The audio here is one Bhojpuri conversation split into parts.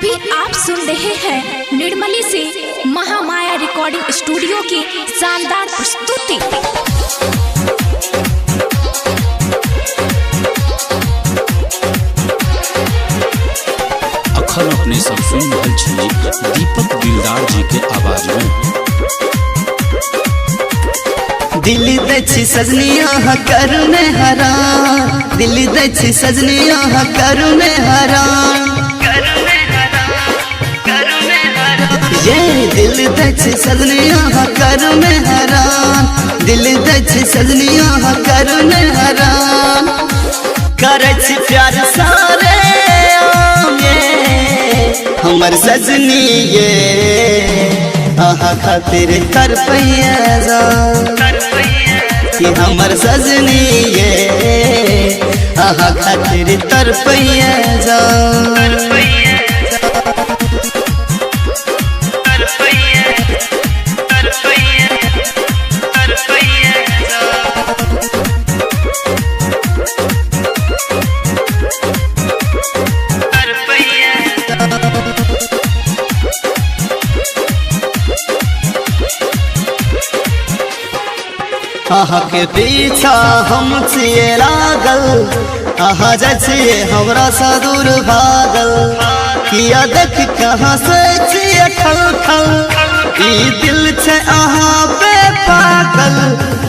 अभी आप सुन रहे हैं निर्मली से महामाया रिकॉर्डिंग स्टूडियो की शानदार प्रस्तुति। अखन अपने सब सुन रहल छी दीपक दिलदार जी के आवाज में। दिल दे छी सजनिया कर में हरान, दिल दे छी सजनिया कर में हरान, ये दिल दे छी सजनिया कर में हरान, दिल दे छी सजनिया कर में हरान। करे छी प्यार सारे हमर सजनी ये आहा खातिर कर पैया जा कि हमर सजनी ये आहा खातिर तर पैया जा। आहा के पीछा हम छिए लागल, आहा जैसे हमरा सा दूर भागल, किया देख कहाँ से छिए खल खल, ई दिल छे आहा पे पागल।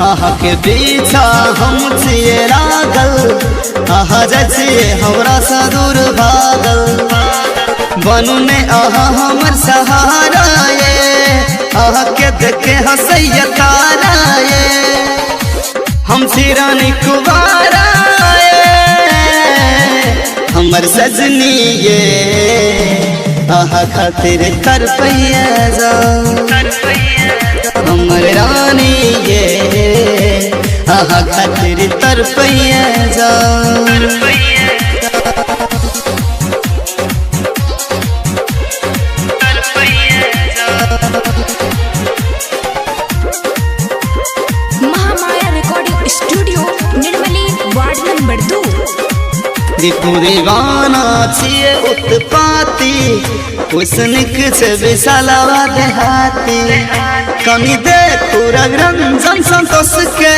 आहा के पीछा हम छिए लागल, आहा जैसे हमरा सा दूर भागल, बनू ने आहा हमर सहारा ये, आहा के देखे हंसैया तारा ये, हम सिरानी कुवारा हमर सजनी ये आहा खातिर कर पैया जा, हमर रानी ये आहा खातिर तर पैया जा। पूरी गाना छिए उत्पाती, उसनिक से विशालवा देहाती, कमी दे पूरा रंजन संतोष के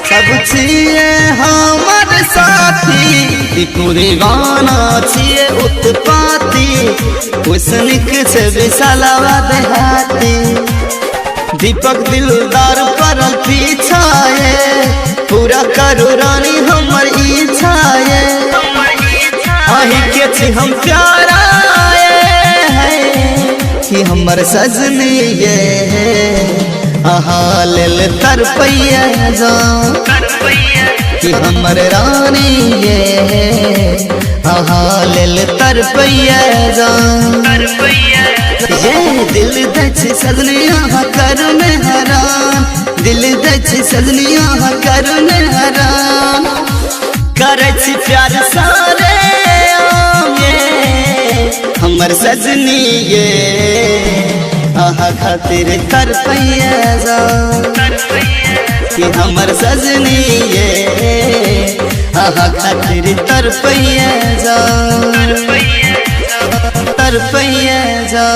सब छिए हमार साथी। पूरी गाना छिए उत्पाती, उसनिक से विशालवा देहाती, दीपक दिलदार पर पीछा है, पूरा करो रानी हमर इच्छा है, आही के छी हम प्यारा कि हमर सजनी ये आहा लेल तर पैया जा, कि हमर रानी ये आहा लेल तर पैया जा। ये दिल दे छी सजनिया कर में हरान, दिल दे छी सजनिया कर में हरान। करे छी प्यार सारे हमर सजनी ये आहा खातिर कर पैया जा, कि हमर सजनी ये आहा खातिर तर पैया जा, तर पैया जा।